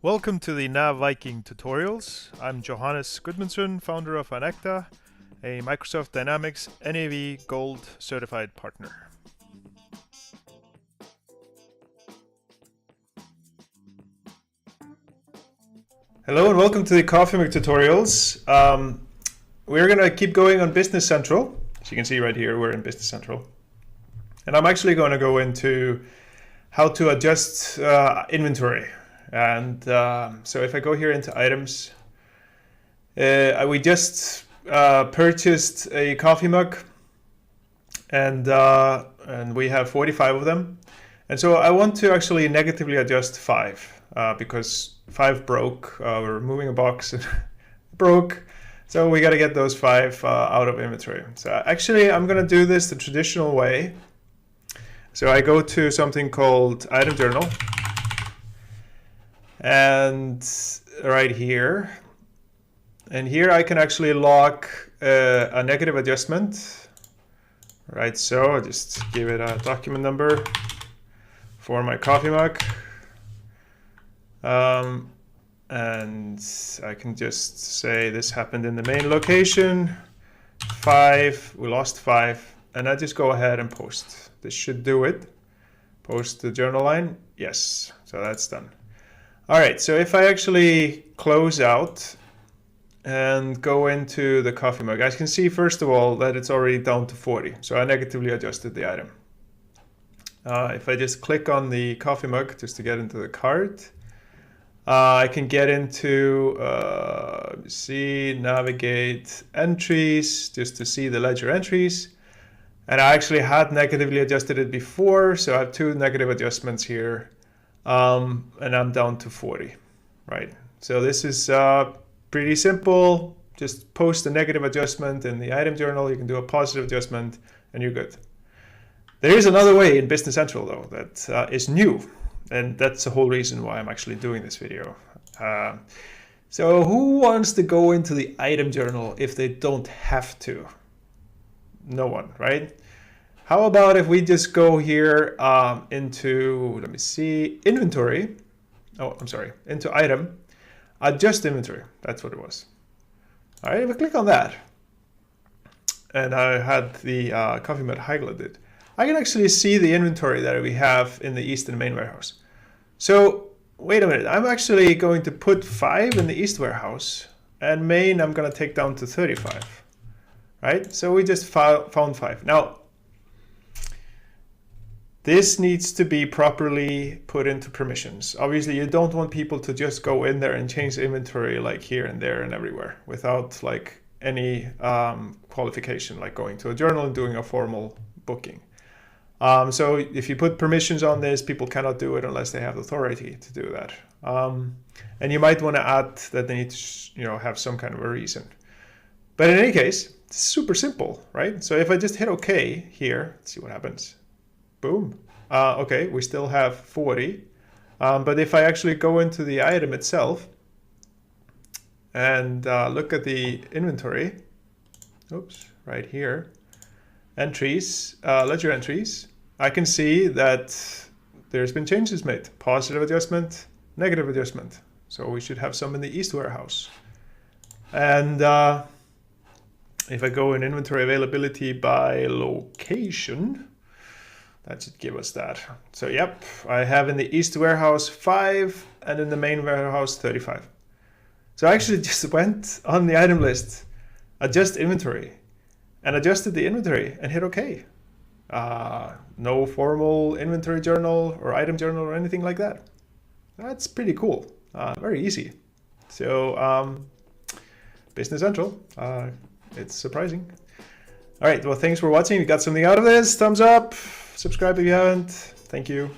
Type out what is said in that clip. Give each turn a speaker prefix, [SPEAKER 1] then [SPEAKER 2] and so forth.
[SPEAKER 1] Welcome to the Nav Viking tutorials. I'm Johannes Gudmundsson, founder of Anecta, a Microsoft Dynamics NAV Gold certified partner. Hello and welcome to the Coffee Mug tutorials. We're going to keep going on Business Central. As you can see right here, we're in Business Central. And I'm actually going to go into how to adjust inventory. And so if I go here into items, we just purchased a coffee mug, and we have 45 of them. And so I want to actually negatively adjust 5 because 5 broke. We're removing a box and broke. So we got to get those 5 out of inventory. So actually I'm going to do this the traditional way. So I go to something called Item Journal. And right here, and here I can actually log a negative adjustment, right? So I just give it a document number for my coffee mug, and I can just say this happened in the main location, 5, we lost 5, and I just go ahead and post. This should do it. Post the journal line, yes, so that's done. All right, so if I actually close out and go into the coffee mug, I can see first of all that it's already down to 40. So I negatively adjusted the item. If I just click on the coffee mug just to get into the cart, I can get into, navigate entries just to see the ledger entries. And I actually had negatively adjusted it before, so I have 2 negative adjustments here. And I'm down to 40, right? So this is pretty simple. Just post a negative adjustment in the item journal. You can do a positive adjustment and you're good. There is another way in Business Central though that is new. And that's the whole reason why I'm actually doing this video. So who wants to go into the item journal if they don't have to? No one, right? How about if we just go here into, let me see, inventory. Oh, I'm sorry, into item, adjust inventory. That's what it was. All right, if I click on that, and I had the coffee mug highlighted, I can actually see the inventory that we have in the east and main warehouse. So wait a minute, I'm actually going to put 5 in the east warehouse, and main I'm going to take down to 35, right? So we just found 5. Now, this needs to be properly put into permissions. Obviously, you don't want people to just go in there and change inventory like here and there and everywhere without like any qualification, like going to a journal and doing a formal booking. So if you put permissions on this, people cannot do it unless they have authority to do that. And you might want to add that they need to, have some kind of a reason. But in any case, it's super simple, right? So if I just hit OK here, let's see what happens. Boom. Okay, we still have 40. But if I actually go into the item itself and look at the inventory, oops, right here, entries, ledger entries, I can see that there's been changes made. Positive adjustment, negative adjustment. So we should have some in the east warehouse. And if I go in inventory availability by location, that should give us that. So yep, I have in the east warehouse 5 and in the main warehouse 35. So I actually just went on the item list, adjust inventory, and adjusted the inventory and hit OK. No formal inventory journal or item journal or anything like that. That's pretty cool, very easy. So Business Central, it's surprising. All right, well, thanks for watching. If you got something out of this, thumbs up. Subscribe if you haven't. Thank you.